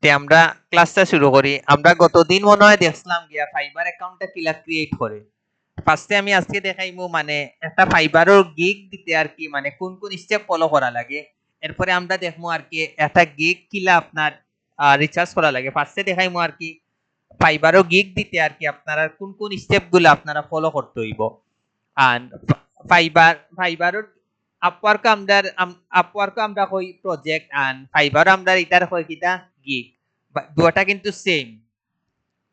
তে আমরা ক্লাসটা শুরু করি। আমরা গতদিন মনে হয় দেখছিলাম গিয়া ফাইবার অ্যাকাউন্টটা কিলা ক্রিয়েট করে। ফার্স্টে আমি আজকে দেখাইমু মানে একটা ফাইবারের গিগ দিতে আর কি মানে কোন কোন স্টেপ ফলো করা লাগে। এরপরে আমরা দেখমু আর কি একটা গিগ কিলা আপনার রিচার্জ করা লাগে। ফার্স্টে দেখাইমু আর কি ফাইবারও গিগ দিতে আর কি আপনারা কোন কোন স্টেপগুলো আপনারা ফলো করতে হইব। আর ফাইবারের আপওয়ার্ক আমরা কই প্রজেক্ট আর ফাইবার আমরা এটার কই কিটা গিগ, দুটো কিন্তু সেম।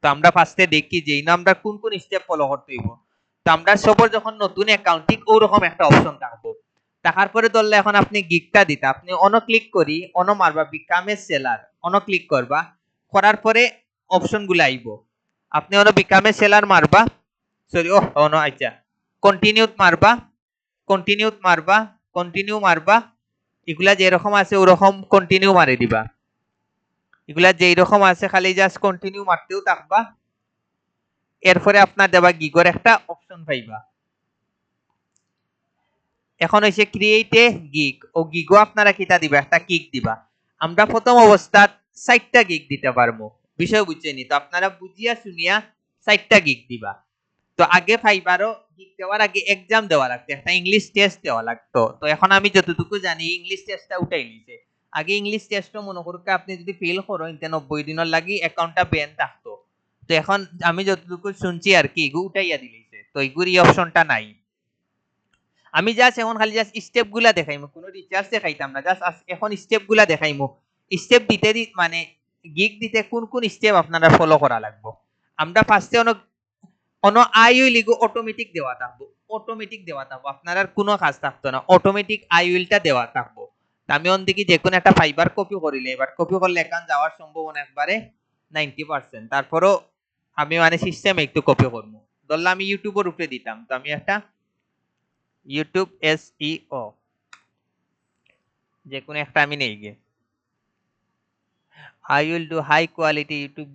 তো আমরা ফার্স্টে দেখি যে আমরা কোন কোন স্টেপ ফলো করতে হইব। তো আমরা সবার যখন নতুন অ্যাকাউন্টিং ওরকম একটা অপশন থাকবো, টাকার পরে ধরলে এখন আপনি গিগটা দিতে আপনি অনো ক্লিক করি অনো মারবা বিকাম এ সেলার অনো ক্লিক করবা, করার পরে অপশন গুলো আইব। আপনি অনো বিকাম এ সেলার মারবা, সরি অনো আচ্ছা কন্টিনিউ মারবা, এগুলা যেরকম আছে ওরকম কন্টিনিউ মারি দিবা। এগুলা যেই রকম আছে খালি জাস্ট কন্টিনিউ মারতেও থাকবা। এরপরে আপনার দেবা গিগর একটা অপশন পাইবা। এখন হইছে ক্রিয়েট এ গিগ, ও গিগও আপনারা কিটা দিবা একটা গিগ দিবা। আমরা প্রথম অবস্থাত 60টা গিগ দিতে পারবো, বিষয় বুঝছেনি তো আপনারা বুঝিয়া শুনিয়া 60টা গিগ দিবা। তো আগে ফাইবারও গিগ দেওয়ার আগে এক্সাম দেওয়া লাগতো, একটা ইংলিশ টেস্ট দেওয়া লাগতো। তো এখন আমি যতটুকু জানি ইংলিশ টেস্টটা উঠাই নিছে। আগে ইংলিশ টেস্টও মনে করুক আপনি যদি ফেল করেন 90 দিনের লাগি অ্যাকাউন্টটা ব্যান থাকতো। তো এখন আমি যতটুকু শুনছি আর কি এগু উঠাইয়া দিলেছে, তো এগুর এই অপশনটা নাই। আমি জাস্ট এখন খালি জাস্ট স্টেপ গুলা দেখাইমু, কোনো রিচার্জ দেখাইতাম না, জাস্ট এখন স্টেপ গুলা দেখাইমু। স্টেপ দিতে মানে গিগ দিতে কোন কোন স্টেপ আপনারা ফলো করা লাগবে। আমরা ফার্স্টে অনো আই উইল ইগো অটোমেটিক দেওয়া থাকবো, আপনার আর কোনো কাজ থাকতো না, অটোমেটিক আই উইলটা দেওয়া থাকবো। আমি অন দেখি যে কোনো একটা ফাইবার কপি করিলে এবার কপি করলে এখান যাওয়ার সম্ভাবনা একবারে 90%। তারপরও আমি মানে সিস্টেমে একটু কপি করবো। ধরলাম আমি ইউটিউবের উপরে দিতাম, তো আমি একটা ইউটিউব এসইও যে কোনো একটা আমি নেই গে, I will do high quality YouTube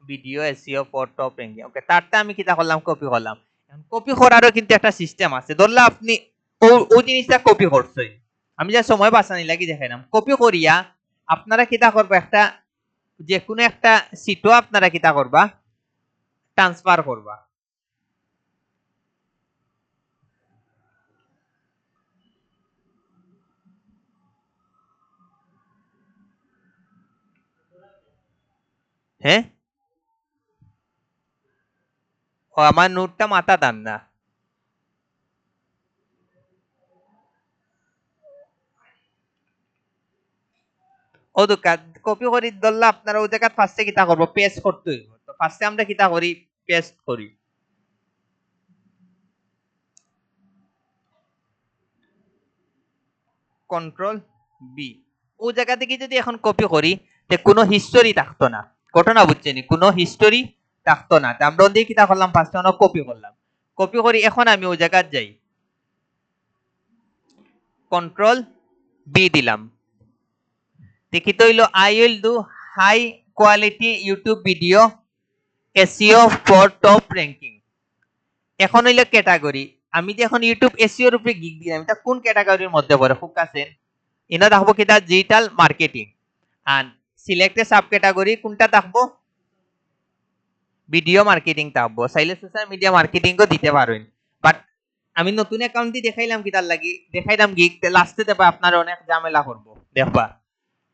video SEO for top ranking. Okay, তারটা আমি কিটা করলাম কপি করলাম। এখন কপি করারও কিন্তু একটা সিস্টেম আছে। ধরলা আপনি ও জিনিসটা কপি করছেন, আমি যা সময় বাঁচানি লাগি দেখাইলাম, কপি করিয়া আপনারা কিটা করবা একটা যে কোনো একটা সিটও আপনারা কিটা করবা ট্রান্সফার করবা। হ্যাঁ, ও আমার নোটটা মাথা দান না। ও দোকান কপি করি ধরলা আপনারা ওই জায়গা ফার্স্টে কিটা করবো পেস্ট করতে হইব। তো ফার্স্টে আমরা কিটা করি পেস্ট করি, কন্ট্রোল বি। ও জায়গা থেকে যদি এখন কপি করি তে কোনো হিস্টোরি থাকতো না, ঘটনা বুঝছেনি কোনো হিস্টোরি থাকতো না। আমরা ওদিকে কিটা করলাম ফার্স্টে অনেক কপি করলাম, কপি করি এখন আমি ওই জায়গায় যাই কন্ট্রোল বি দিলাম। দেখি তো হইলো I will do high quality YouTube video SEO for top ranking. এখন হইলো ক্যাটাগরি, আমি যে এখন ইউটিউব এসইওর উপরে গিগ দিলাম এটা কোন ক্যাটাগরির মধ্যে পড়ে ফোকাস আছেন ইনা থাকবো কিটা ডিজিটাল মার্কেটিং। আর সিলেক্টে সাব ক্যাটাগরি কোনটা থাকবো ভিডিও মার্কেটিং থাকবো। চাইলে সোশ্যাল মিডিয়া মার্কেটিং ও দিতে পারেন, বাট আমি নতুন অ্যাকাউন্ট দিয়ে দেখাইলাম কি তার লাগি দেখাইলাম গিগ লাস্টে দেবা আপনার অনেক ঝামেলা করবো দেখবা।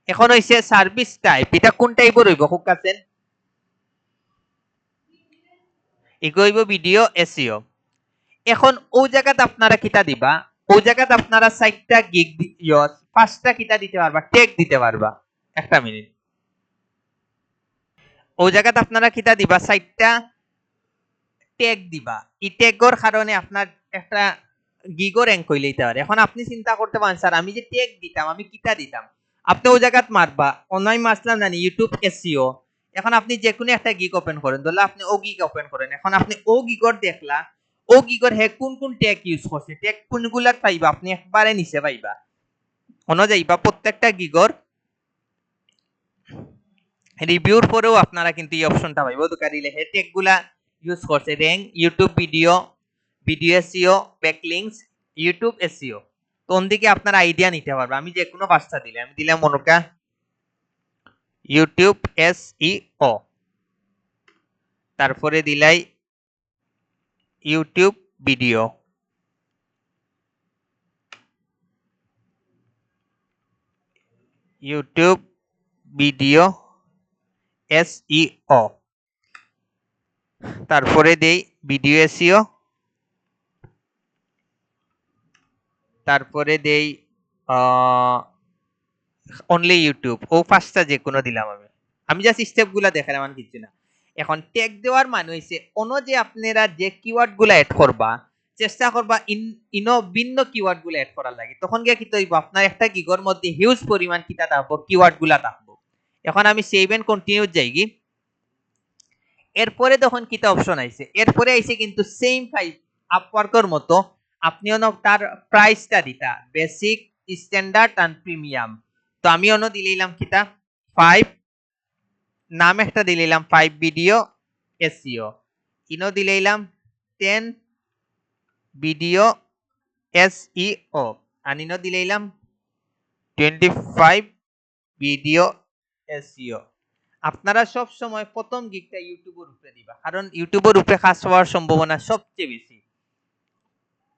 এখন হইছে সার্ভিস টাইপ, এটা কোন টাইপের হইব খুব কাছেন এগোইব ভিডিও এসইও। এখন ও জায়গাতে আপনারা কিটা দিবা, ও জায়গাতে আপনারা 60টা গিগ পাঁচটা কিটা দিতে পারবা ট্যাগ দিতে পারবা। একটা মিনিট, ও জায়গাতে আপনারা কিটা দিবা 60টা ট্যাগ দিবা। এই ট্যাগর কারণে আপনার একটা গিগো র্যাঙ্ক হইলেই পারে। এখন আপনি চিন্তা করতে পারেন স্যার আমি যে ট্যাগ দিতাম আমি কিটা দিতাম, আপনি ও জায়গাত মারবা অনলাইন মাসলাম জানি ইউটিউব এসইও। এখন আপনি যে কোনো একটা গিগ ওপেন করেন, ধরলে আপনি ও গিগ ওপেন করেন, এখন আপনি ও গিগর দেখলা ও গিগর হে কোন কোন ট্যাগ ইউজ করছে ট্যাগ কোনগুলা পাইবা আপনি একবারে নিচে পাইবা। অন্য যাইবা প্রত্যেকটা গিগর রিভিউর পরেও আপনারা কিন্তু এই অপশনটা পাইবো দোকানিলে হে ট্যাগ গুলা ইউজ করছে rank YouTube video video SEO backlinks YouTube SEO. তো ওন দিকে আপনারা আইডিয়া নিতে পারবে। আমি যে কোনো পাঁচটা দিলে আমি দিলাম মনোকা ইউটিউব SEO, তারপরে দিলাই YouTube video, YouTube video SEO, তারপরে দেই ভিডিও SEO, তারপরে দেই অনলি ইউটিউব, ও পাঁচটা যে কোনো দিলাম আমি জাস্ট স্টেপগুলা দেখালাম আর কিছু না। এখন ট্যাগ দেওয়ার মানে হইছে অন্য যে আপনারা যে কিওয়ার্ড গুলা অ্যাড করবা চেষ্টা করবা ইনো ভিন্ন কিওয়ার্ড গুলা অ্যাড করার লাগে, তখন গিয়ে কি হইব আপনার একটা গিগর মধ্যে হিউজ পরিমাণ কিতা থাকবো, কিওয়ার্ড গুলা থাকবো। এখন আমি সেভ এন্ড কন্টিনিউ যাইগি। এরপরে তখন কিতা অপশন আইছে, এরপরে আইছে কিন্তু সেম ফাইভ আপওয়ার্কের মতো আপনিও তার প্রাইসটা দিতা বেসিক, স্ট্যান্ডার্ড এন্ড প্রিমিয়াম। তো আমি অন্য দিলাম কিতা 5, নাম একটা দিলাম 5 ভিডিও SEO, ইনো দিলাম 10 ভিডিও SEO, আর ইনো দিলাম 25 ভিডিও SEO। আপনারা সব সময় প্রথম গিগটা ইউটিউবের উপরে দিবা, কারণ ইউটিউবের উপরে কাজ হওয়ার সম্ভাবনা সবচেয়ে বেশি।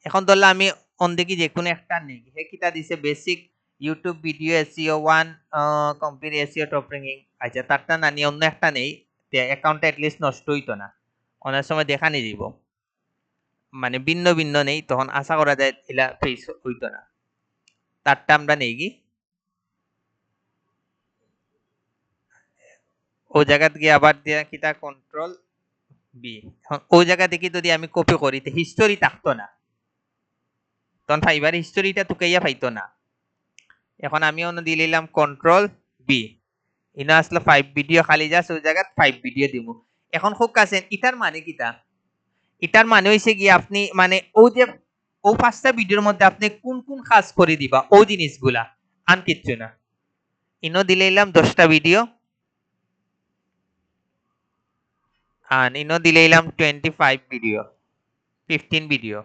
এখন ধরলে আমি অনদিকে যে কোনো একটা নেই, হে কিটা দিছে basic YouTube video SEO 1 complete SEO top ranking. আচ্ছা তারটা না নিয়ে অন্য একটা নেই, অ্যাকাউন্টটা অ্যাটলিস্ট নষ্ট হইতো না, অনেক সময় দেখা নিয়ে দিব, মানে ভিন্ন ভিন্ন নেই, তখন আশা করা যায় এলা ফেস হইতো না। তারটা আমরা নেই কি ও জায়গা গিয়ে আবার দিয়া কিটা কন্ট্রোল বি, ও জায়গা থেকে যদি আমি কপি করি হিস্টোরি থাকতো না, তখন ফাইবার হিস্টোরিটা টুকাইয়া পাইতো না। এখন আমি অন্য দিলাম কন্ট্রোল বি, ইনা আসলে 5 ভিডিও খালি জাস্ট ওই জায়গা 5 ভিডিও দিব। এখন খুব কাছে ইটার মানে কিটা, এটার মানে হইছে কি আপনি মানে ও যে ও পাঁচটা ভিডিওর মধ্যে আপনি কোন কোন কাজ করে দিবা ও জিনিসগুলা, আন কিচ্ছু না। ইনো দিলাম 10টা ভিডিও, আর ইনো দিলাম 25 ভিডিও, 15 ভিডিও।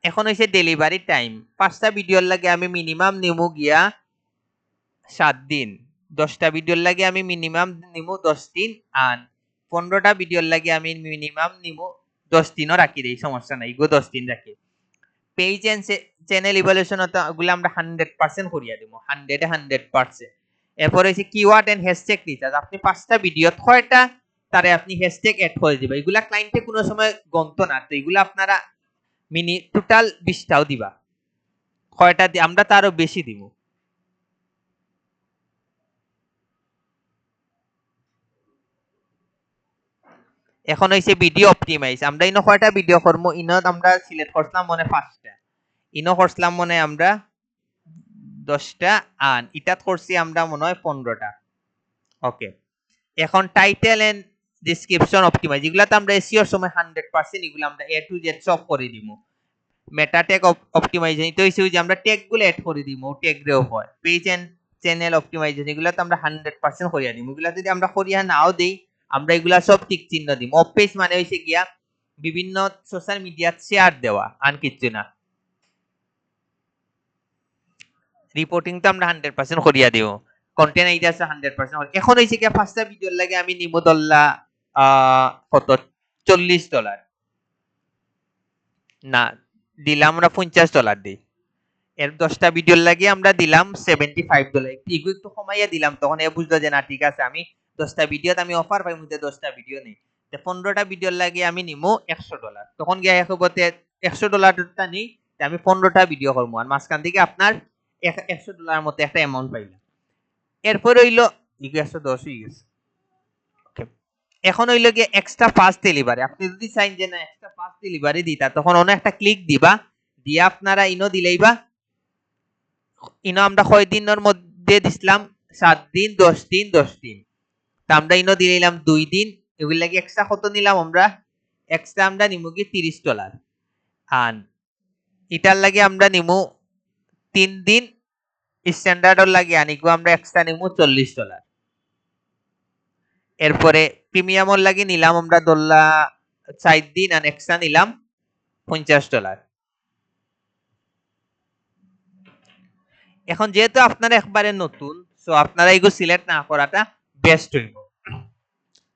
এখন হইছে ডেলিভারি টাইম, পাঁচটা ভিডিওর লাগে আমি মিনিমাম নিমু গিয়া 7 দিন, 10টা ভিডিওর লাগে আমি মিনিমাম নিমু 10 দিন, আর 15টা ভিডিওর লাগে আমি মিনিমাম নিমু 10 দিনও রাখি দেই, সমস্যা নাই, গো 10 দিন রাখি। পেজ এন্ড চ্যানেল ইভ্যালুয়েশন ওগুলো আমরা 100% করিয়া দিব, 100 এ 100%। এরপর হইছে কিওয়ার্ড এন্ড হ্যাশট্যাগ রিসার্চ, আপনি পাঁচটা ভিডিও ছয়টা তারে আপনি হ্যাশট্যাগ এড করে দিবা, এগুলা ক্লায়েন্টে কোনো সময় গন্ত না, তো এগুলা আপনারা মিনি টোটাল 20টাও দিবা, কয়টা আমরা তারও বেশি দিব। এখন হইছে ভিডিও অপটিমাইজ, আমরা ইনো কয়টা ভিডিও করব, ইনো আমরা সিলেক্ট করলাম মনে 5টা, ইনো করলাম মনে আমরা 10টা, আর ইটাত করছি আমরা মনে হয় 15টা। ওকে, এখন টাইটেল এন্ড ডেসক্রিপশন অপটিমাইজ, এগুলাতে আমরা এসইওর সময় 100% এগুলো আমরা এ টু জেড সব করে দিব। মেটা ট্যাগ অপটিমাইজেশন তো হইছে যে আমরা ট্যাগ গুলো এড করে দিব, ট্যাগ রেও হয়। পেজ এন্ড চ্যানেল অপটিমাইজেশন এগুলাতে আমরা 100% করিয়া দিব, এগুলা যদি আমরা করিয়া নাও দেই আমরা এগুলা সব টিক চিহ্ন দিব। অফ পেজ মানে হইছে গিয়া বিভিন্ন সোশ্যাল মিডিয়া শেয়ার দেওয়া, আর কিছু না। রিপোর্টিং তো আমরা 100% করিয়া দিব, কন্টেন্ট এইটা আছে 100%। এখন হইছে কি পাঁচটা ভিডিওর লাগে আমি নিমো দল্লা কত $40, না দিলাম আমরা $50 দিই। এর 10টা ভিডিওর লাগে আমরা দিলাম $75, একটু একটু কমাইয়া দিলাম, তখন এ বুঝলো যে না ঠিক আছে আমি 10টা ভিডিওতে আমি অফার পাই, মধ্যে 10টা ভিডিও নেই, 15টা ভিডিওর লাগে আমি নিমো $100, তখন গিয়ে একবতে $100টা নেই, আমি 15টা ভিডিও করবো, আর মাঝখান থেকে আপনার $100 মতো একটা অ্যামাউন্ট পাইলাম। এরপর হইলো 110 হয়ে গেছে। এখন হইলো গিয়ে এক্সট্রা ফাস্ট ডেলিভারি, আপনি যদি চাইন যে না এক্সট্রা ফাস্ট ডেলিভারি দিতা, তখন অন্য একটা ক্লিক দিবা, দিয়ে আপনারা ইনো দিলেইবা, ইনো আমরা কয় দিনের মধ্যে দিছিলাম 7 দিন 10 দিন 10 দিন, তা আমরা ইনো দিলাম 2 দিন, এগুলো লাগে এক্সট্রা কত নিলাম আমরা, এক্সট্রা আমরা নিমু কি $30, আর এটার লাগে আমরা নিমু 3 দিন, স্ট্যান্ডার্ডর লাগে আনিগো আমরা এক্সট্রা নিমু $40। এরপরে প্রিমিয়ামর লাগে নিলাম আমরা দোল্লা 4 দিন, আর এক্সট্রা নিলাম $50। এখন যেহেতু আপনারা একবারে নতুন, সো আপনারা এগুলো সিলেক্ট না করাটা বেস্ট হইব।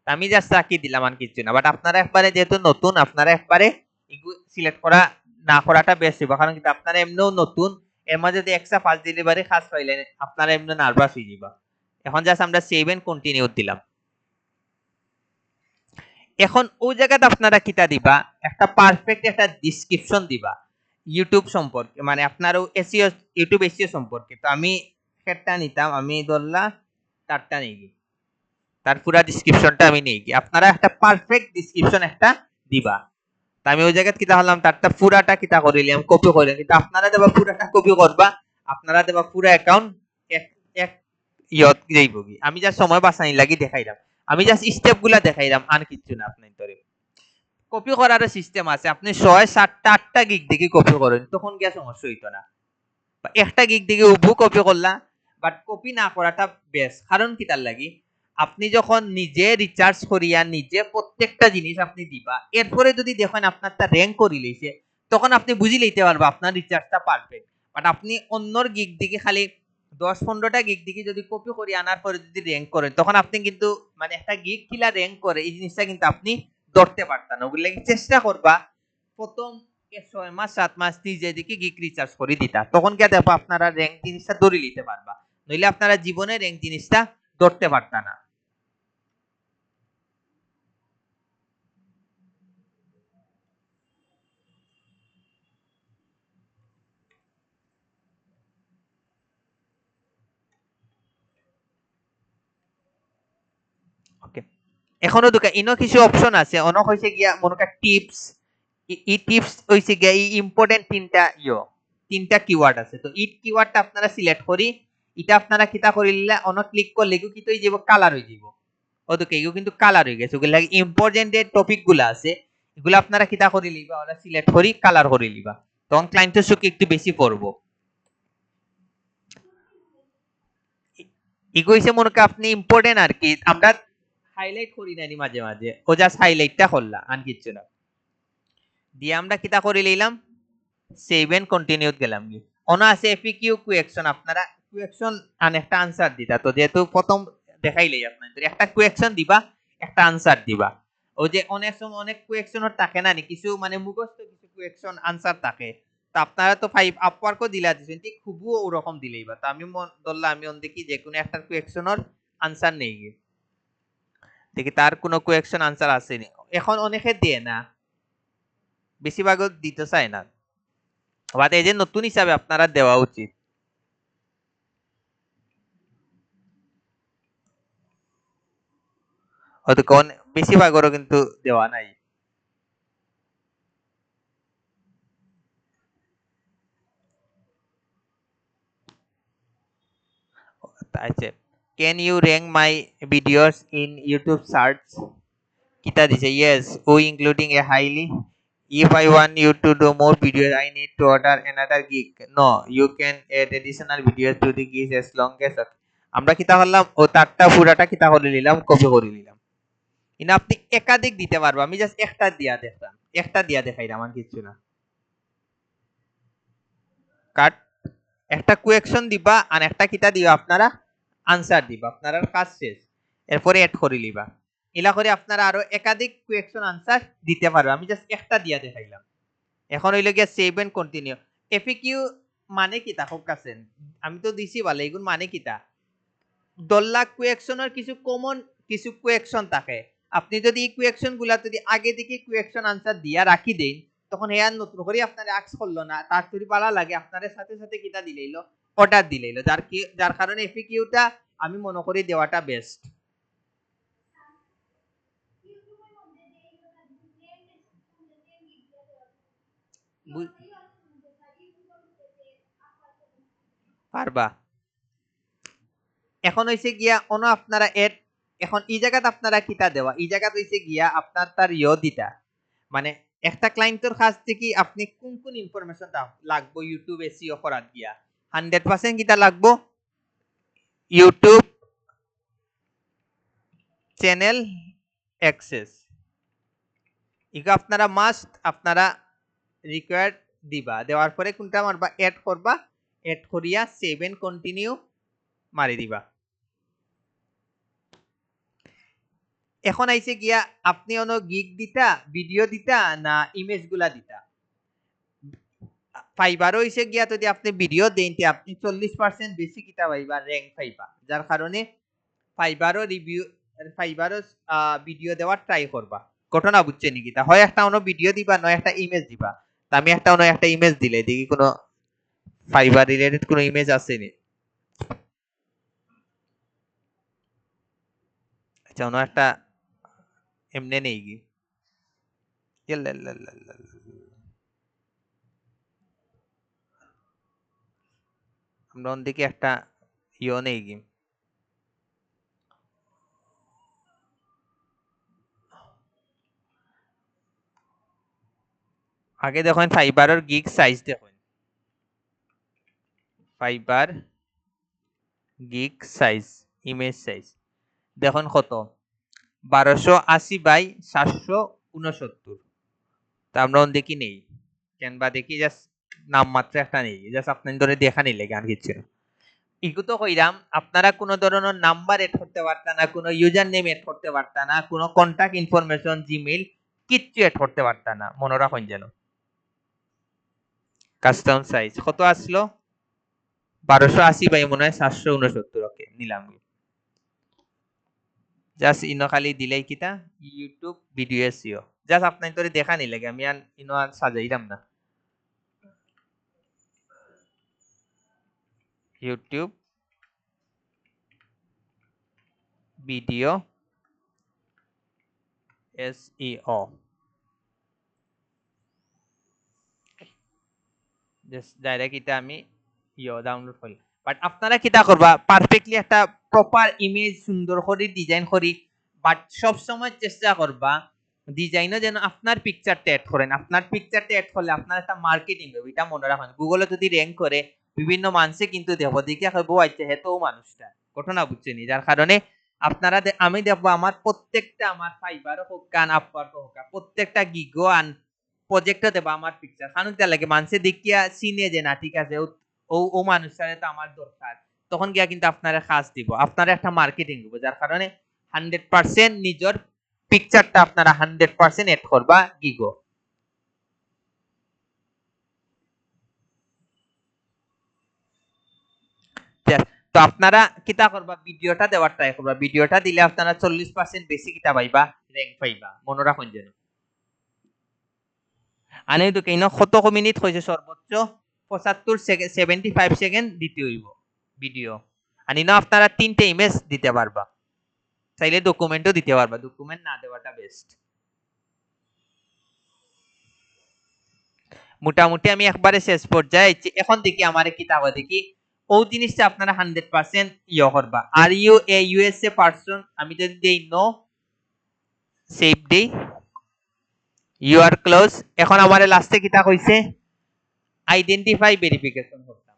আমি জাস্ট রাখি দিলাম আর কিছু না, বাট আপনারা একবারে যেহেতু নতুন, আপনারা একবারে এগুলো সিলেক্ট করা না করাটা বেস্ট হইব, কারণ কিন্তু আপনারা এমনিও নতুন, এর মাঝে যদি এক্সট্রা ফার্স্ট ডেলিভারি খাস পাইলেন আপনারা এমনি নার্ভাস হয়ে যাবা। এখন জাস্ট আমরা সেভ এন্ড কন্টিনিউ দিলাম। এখন ওই জায়গাতে আপনারা কিটা দিবা, একটা পারফেক্ট একটা ডেসক্রিপশন দিবা ইউটিউব সম্পর্কে, মানে আপনার এসইও ইউটিউব এসইও সম্পর্কে। তো আমি একটা নিতাম, আমি ধরলা তারটা নেই, তার পুরা ডেসক্রিপশনটা আমি নেই, আপনারা একটা পারফেক্ট ডেসক্রিপশন একটা দিবা। তা আমি ওই জায়গায় কিটা হলাম, তারটা পুরাটা কিটা করিলাম, কপি করিলাম, কিন্তু আপনারা দেবা পুরাটা কপি করবা, আপনারা দেবা পুরা অ্যাকাউন্ট এক এক ইয়ত যাইব কি। আমি যা সময় বাঁচাই লাগি দেখাইলাম, আমি জাস্ট স্টেপ গুলা দেখাইলাম, আর কিছু না। আপনার ধরে কপি করারও সিস্টেম আছে, আপনি 6, 7, 8টা গিগ দেখে কপি করেন, তখন গিয়া সমস্যা হইতো না। একটা গিগ দেখে উভু কপি করলা, বাট কপি না করাটা বেস্ট। কারণ কি তার লাগি, আপনি যখন নিজে রিচার্জ করিয়া নিজে প্রত্যেকটা জিনিস আপনি দিবা, এরপরে যদি দেখেন আপনারটা র্যাঙ্ক করি লইছে, তখন আপনি বুঝি লইতে পারবা আপনার রিচার্জটা পারফেক্ট। বাট আপনি অন্যর গিগ দিকে খালি 10, 15টা গিগ দিকে যদি কপি করে আনার পরে যদি র্যাঙ্ক করেন, তখন আপনি কিন্তু মানে একটা গিগ কিলা র্যাঙ্ক করে এই জিনিসটা কিন্তু আপনি ধরতে পারতেন না। ওগুলো চেষ্টা করবা প্রথম 6 মাস 7 মাস নিজে দিকে গিগ রিচার্জ করে দিতা, তখন কে দেখো আপনারা র্যাঙ্ক জিনিসটা ধরে নিতে পারবা, নইলে আপনারা জীবনে র্যাঙ্ক জিনিসটা ধরতে পারতা না। ওকে, এখনো দুকা ইনো কিছু অপশন আছে, অনেক হইছে গিয়া মনে কর টিপস। ই টিপস হইছে গিয়া এই ইম্পর্টেন্ট তিনটা কিওয়ার্ড আছে, তো ই কিওয়ার্ডটা আপনারা সিলেক্ট করি, এটা আপনারা কিতা করিলা অনেক ক্লিক করলে কি তো হয়ে যাব, কালার হয়ে যাব। ওদিকে এগুলো কিন্তু কালার হয়ে গেছে, ওগুলা ইম্পর্টেন্ট যে টপিক গুলা আছে এগুলো আপনারা কিতা করে লিবা, ওরা সিলেক্ট করি কালার করে লিবা, তখন ক্লায়েন্টের সুখ একটু বেশি পড়বো। এগুলো হইছে মনে করেন আপনি ইম্পর্টেন্ট আর কি, আমরা হাইলাইট করি নানি মাঝে মাঝে, ও জাস্ট হাইলাইটটা করলা আর কিছু না। দিয়ে আমরা কিতা করে লইলাম, সেভ এন্ড কন্টিনিউ গেলাম কি। অনা আছে এফিকিউ কুয়েকশন, আপনারা কুয়েকশন আর একটা আনসার দিতা, তো যেহেতু প্রথম দেখাইলেই আপনাদের একটা কুয়েকশন দিবা একটা আনসার দিবা। ওই যে অনেক সময় অনেক কুয়েকশন থাকে না, কিছু মানে মুখস্থ কিছু কুয়েকশন আনসার থাকে, তো আপনারা তো 5 আপওয়ার্কও দিলা দিছেন, ঠিক খুবও ওরকম দিলেই বা। তো আমি ধরলাম আমি দেখি যে কোনো একটা কুয়েকশনের আনসার নেই গিয়ে দেখি তার কোনো কুয়েকশন আনসার আসেনি। এখন অনেকে দিয়ে না, বেশিরভাগও দিতে চায় না, বাট এই যে নতুন হিসাবে আপনারা দেওয়া উচিত। হয়তো বেশিরভাগেরও কিন্তু দেওয়া নাই। আচ্ছা, can you rank my videos in YouTube search? Kita dice yes, we including a highly. If I want you to do more videos, I need to order another gig. No, you can add additional videos to the gigs as long as. আমরা কিতা করলাম, ও তারটা পুরাটা কিতা করে নিলাম, copy করে নিলাম। ইনা আপনি একাধিক দিতে পারবো, আমি জাস্ট একটা দিয়া দেখলাম, একটা দিয়া দেখাইলাম আর কিছু না। কাট একটা কুয়েকশন দিবা আর একটা কিতা দিবা আপনারা আনসার দিবা, আপনারা কাজ শেষ। এরপরে এড করে লিবা, ইলা করে আপনারা আরো একাধিক কুয়েকশন আনসার দিতে পারবে, আমি জাস্ট একটা দিয়া দেখাইলাম। এখন হইল গিয়া সেভ এন্ড কন্টিনিউ। এফিকিউ মানে কি তা হোক কাছেন, আমি তো দিছি বলে এগুন মানে কি তা 10 লাখ কুয়েকশনের কিছু কমন কিছু কুয়েকশন থাকে, আপনি যদি এই কুয়েকশন গুলা যদি আগে থেকে কুয়েকশন আনসার দিয়া রাখি দেন, তখন হেয়ার নতুন করে আপনার আক্স করলো না, তার যদি পালা লাগে আপনার সাথে সাথে কিটা দিলেইলো, অর্ডার দিলেইলো, যার কারণে এফিকিউটা আমি মনে করি দেওয়াটা বেস্ট। পারবা। এখন হইছে গিয়া অন্য আপনারা এড, এখন এই জায়গাতে আপনারা কিটা দেওয়া, এই জায়গাতে হইছে গিয়া আপনার তার দিতা, মানে একটা ক্লায়েন্টের কাছ থেকে আপনি কোন কোন ইনফরমেশন লাগবো ইউটিউব এসইও করার গিয়া 100% কিটা লাগবো, ইউটিউব চ্যানেল অ্যাক্সেস, ইগো আপনারা মাস্ট আপনারা রিকোয়ার্ড দিবা, দেওয়ার পরে কোনটা মারবা, এড করবা, এড করিয়া সেভ এন্ড কন্টিনিউ মারি দিবা। এখন আইছে গিয়া আপনি অনো গিগ দিতা, ভিডিও দিতা না ইমেজ গুলা দিতা। ফাইবারও হইছে গিয়া যদি আপনি ভিডিও দেন তে আপনি 40% বেশি কিতা পাইবা, র‍্যাঙ্ক পাইবা। যার কারণে ফাইবারও ভিডিও দেওয়ার ট্রাই করবা। ঘটনা বুঝছে নাকি? তা হয় একটা অন্য ভিডিও দিবা, নয় একটা ইমেজ দিবা। তা আমি একটা অন্য একটা ইমেজ দিলে দেখি কোনো ফাইবার রিলেটেড কোনো ইমেজ আছে নি। আচ্ছা, অন্য একটা এমনি নেই কি, আমরা অন্যদিকে একটা ইও নেই কি, আগে দেখুন ফাইবারের গিগ সাইজ দেখুন, fibre gig size, image size দেখুন কত, 1280 বাই 769। তা আমরা দেখি নেই কেন বা দেখি, জাস্ট নাম মাত্র একটা নেই, জাস্ট আপনার ধরে দেখা নিলে গান কিছু ইগু তো কইরাম। আপনারা কোনো ধরনের নাম্বার এড করতে পারতা না, কোনো ইউজার নেম এড করতে পারতা না, কোনো কন্টাক্ট ইনফরমেশন, জিমেইল কিচ্ছু এড করতে পারতা না। মনে রাখুন যেন। কাস্টম সাইজ কত আসলো, 1280 বাই মনে হয় 769। ওকে, নিলাম। জাস্ট ইনো খালি দিলেই কিতা ইউটিউব ভিডিও এসইও, জাস্ট আপনার তোরে দেখা নি লাগে, আমি আর ইনো আর সাজাইলাম না। YouTube video SEO, just direct এটা আমি ডাউনলোড করি। বাট আপনারা কিতা করবা, পারফেক্টলি একটা প্রপার ইমেজ সুন্দর করে ডিজাইন করি, বাট সব সময় চেষ্টা করবা ডিজাইনও যেন আপনার পিকচারটা অ্যাড করেন। আপনার পিকচারটা অ্যাড করলে আপনার একটা মার্কেটিং হবে, এটা মনে রাখেন। গুগলে যদি র্যাঙ্ক করে বিভিন্ন মানুষে কিন্তু দেখো দেখে বউ আইছে হেতো মানুষটা, ঘটনা বুঝছেনি। যার কারণে আপনারা আমি দেখবো আমার প্রত্যেকটা, আমার ফাইবার হোক কান আপার হোক, প্রত্যেকটা গিগো আন প্রজেক্টে দেবো আমার পিকচার, কারণ তার লাগে মানুষে দেখিয়া চিনে যে না ঠিক আছে ও ও মানুষটারে তো আমার দরকার, তখন গিয়া কিন্তু আপনারা কাজ দিব, আপনারা একটা মার্কেটিং দিব। যার কারণে 100% নিজের পিকচারটা আপনারা 100% এড করবা গিগো। তো আপনারা কিতা করবা, ভিডিওটা দেওয়ার ট্রাই করবা। ভিডিওটা দিলে আপনারা 40% বেশি কিতা পাইবা, র‍্যাঙ্ক পাইবা। মনে রাখুন যেন। আনে তো কেন কত মিনিট হয়েছে, সর্বোচ্চ 75 সেকেন্ড, 75 সেকেন্ড দিতে হইব ভিডিও। আনি না আপনারা 3টে ইমেজ দিতে পারবা, চাইলে ডকুমেন্টও দিতে পারবা, ডকুমেন্ট না দেওয়াটা বেস্ট। মোটামুটি আমি একবারে শেষ পর্যায়ে এখন দেখি আমার কি তাও দেখি ও জিনিসটা আপনারা 100% ইয়ে করবা। Are you a USA person, আমি যদি দেই নো, সেভ দেই, ইউ আর ক্লোজ। এখন আমার লাস্টে কিতা কইছে, আইডেন্টিফাই ভেরিফিকেশন করতাম।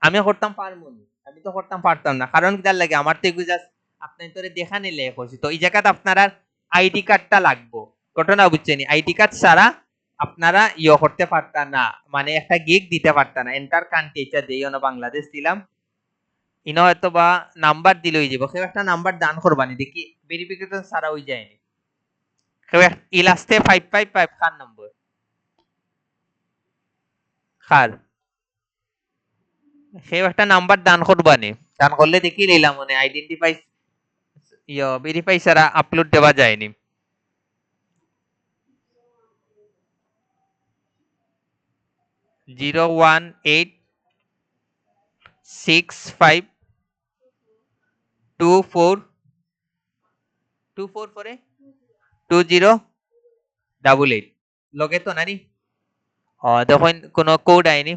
আমি করতাম পারমনি, আমি তো করতাম পারতাম না, কারণ কি তার লাগে আমার তো এগুলো জাস্ট আপনি তোরে দেখা নিলে কইছি। তো এই জায়গাতে আপনারা আইডি কার্ডটা লাগবো, ঘটনা বুঝছেন? আইডি কার্ড ছাড়া আপনারা ইয়ে করতে পারতা না, মানে একটা গিগ দিতে পারতা না। এন্টার কান্ট্রি এটা দেই না, বাংলাদেশ দিলাম, ইনো হয়তো বা নাম্বার দিলে হয়ে যাবো। কেউ একটা নাম্বার দান করবানি দেখি, ভেরিফিকেশন ছাড়া হয়ে যায়নি। কেউ ই লাস্টে 555 কার নম্বর, কার কেউ একটা নাম্বার দান করবানি, দান করলে দেখি নিলাম মানে আইডেন্টিফাই ইয়ে ভেরিফাই ছাড়া আপলোড দেওয়া যায়নি। জিরো 1 8 6 5 2 4 2 4 4 2 0 8 লগে তো নানি দেখুন কোনো কোড আইনি।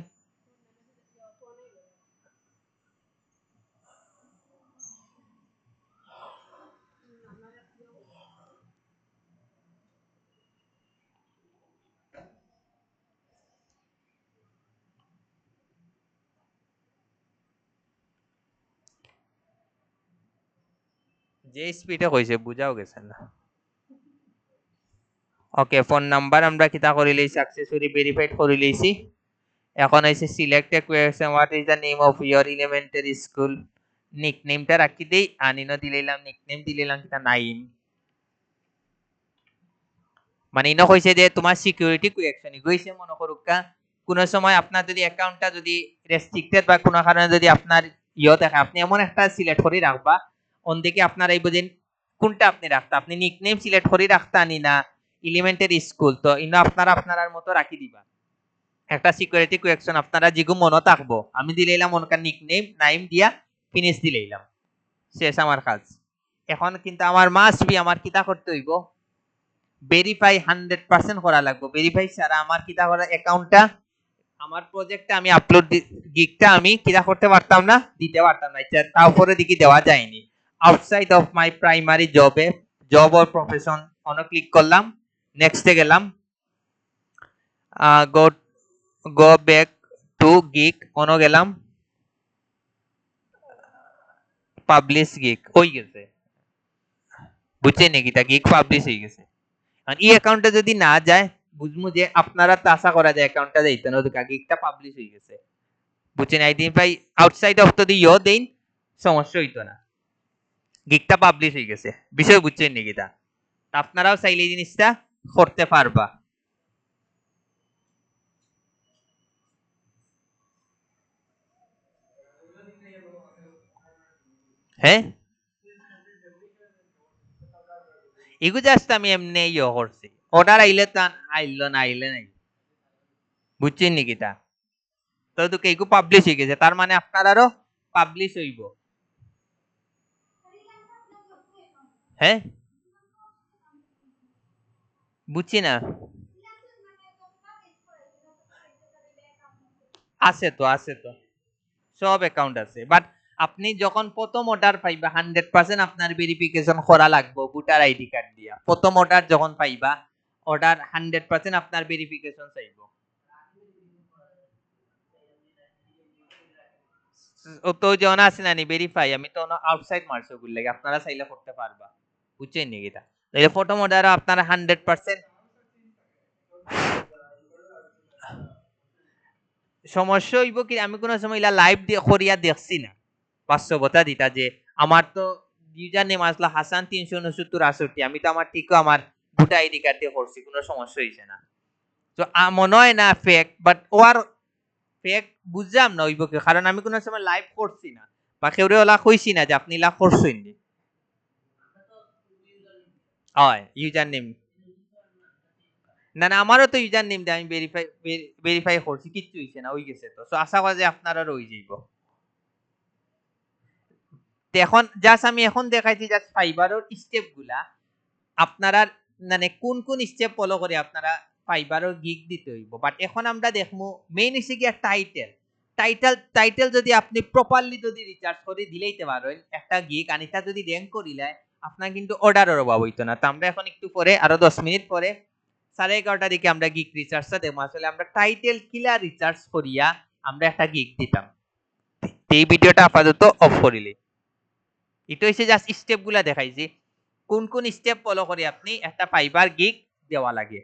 যে স্পিডে কইছে বুঝাও গেছে না। ওকে, ফোন নাম্বার আমরা কিতা করি লইছি, সাকসেসফুলি ভেরিফাইড করে লইছি। এখন হইছে select a question what is the name of your elementary school নিকনেমটা রাখি দেই আনিনো দিলাম নিকনেম দিলাম কিটা নাইম মানে ইনো কইছে যে তোমার সিকিউরিটি কোয়েকশন গইছে মনে করুকা কোন সময় আপনার যদি অ্যাকাউন্টটা যদি রেস্ট্রিক্টেড বা কোনো কারণে যদি আপনার দেখা আপনি এমন একটা সিলেক্ট করে রাখবা অন্যদিকে আপনার এই বুঝেন কোনটা আপনি রাখতা আপনি নিকনেম সিলেক্ট করে রাখতা নি না এলিমেন্টারি স্কুল তো ইনো আপনার মতো রাখি দিবা একটা সিকিউরিটি কোয়েকশন আপনারা যেগু মনে থাকবো আমি দিলাম ওনকার নিকনেম নাইম দিয়া ফিনিশ দিলাম শেষ আমার কাজ এখন কিন্তু আমার মাস্ট বি আমার কিতা করতে হইব ভেরিফাই 100% করা লাগবে ভেরিফাই ছাড়া আমার কিতা করা অ্যাকাউন্টটা আমার প্রজেক্টটা আমি আপলোড গিগটা আমি কিতা করতে পারতাম না দিতে পারতাম না তার উপরে দিকে দেওয়া যায়নি outside of my primary job or profession on click করলাম নেক্সটে গেলাম go back to gig on গেলাম পাবলিশ গিগ হয়ে গেছে বুঝছেন নাকি তা গিগ পাবলিশ হয়ে গেছে আর এই অ্যাকাউন্টে যদি না যায় বুঝমু যে আপনারা তো আশা করা যায় অ্যাকাউন্টটা যাইতো না ওদিকে গিগটা পাবলিশ হয়ে গেছে বুঝছেন আইডেন্টিফাই আউটসাইড অফ যদি দেন সমস্যা হইতো না গিগটা পাবলিশ হয়ে গেছে বিষয় বুঝছেন নাকি তা আপনারাও চাইলে এই জিনিসটা করতে পারবা হ্যাঁ এগু জাস্ট আমি এমনি করছি অর্ডার আইলে তা আইলো না আইলে নাই বুঝছেন নাকি তা তো তোকে এগু পাবলিশ হয়ে গেছে তার মানে আপনারারও পাবলিশ হইব হ্যাঁ বুঝছি না আছে তো সব অ্যাকাউন্ট আছে বাট আপনি যখন প্রথম অর্ডার পাইবা 100% আপনার ভেরিফিকেশন করা লাগবে ভোটার আইডি কার্ড দিয়া প্রথম অর্ডার যখন পাইবা অর্ডার 100% আপনার ভেরিফিকেশন চাইবো ও তো যখন আছে না ভেরিফাই আমি তো আউটসাইড মারছো বললে আপনারা চাইলে করতে পারবা বুঝছেন নাকি এটা তাহলে প্রথম অর্ডার আপনারা 100% সমস্যা হইব কি আমি কোনো সময় ইলা লাইভ করিয়া দেখছি না বাস্তবতা দিতা যে আমার তো ইউজার নেম আসলো হাসান 369 আমি তো আমার ঠিকও আমার ভোটার আইডি কার্ড দিয়ে করছি কোনো সমস্যা হইছে না তো মনে হয় না ফেক বাট ওর ফেক বুঝলাম না হইব কি কারণ আমি কোনো সময় লাইভ করছি না বা কেউরে ওলা কইছি না যে আপনি ইলা করছেন নি হয় ইউজার নেম না না আমারও তো ইউজার নেম দিয়ে আমি ভেরিফাই করছি কিচ্ছু হইছে না হই গেছে তো সো আশা করা যায় আপনারা রই যাইব তো এখন জাস্ট আমি এখন দেখাইছি জাস্ট ফাইবারের স্টেপ গুলা আপনারা মানে কোন কোন স্টেপ ফলো করে আপনারা ফাইবারের গিগ দিতে হইব বাট এখন আমরা দেখমু মেইন হইছে কি টাইটেল যদি আপনি প্রপারলি যদি রিচার্জ করে দিলেইতে পারেন একটা গিগ আনিটা যদি র্যাঙ্ক করিলে আপনার কিন্তু অর্ডারের অভাব হইতো না তো আমরা এখন একটু পরে আরো 10 মিনিট পরে 11:30 দিকে আমরা গিগ রিচার্জটা দেবো আসলে আমরা টাইটেল কিলা রিচার্জ করিয়া আমরা একটা গিগ দিতাম এই ভিডিওটা আপাতত অফ করিলে এটা হচ্ছে জাস্ট স্টেপ গুলা দেখাইছি কোন কোন স্টেপ ফলো করে আপনি একটা ফাইবার গিগ দেওয়া লাগে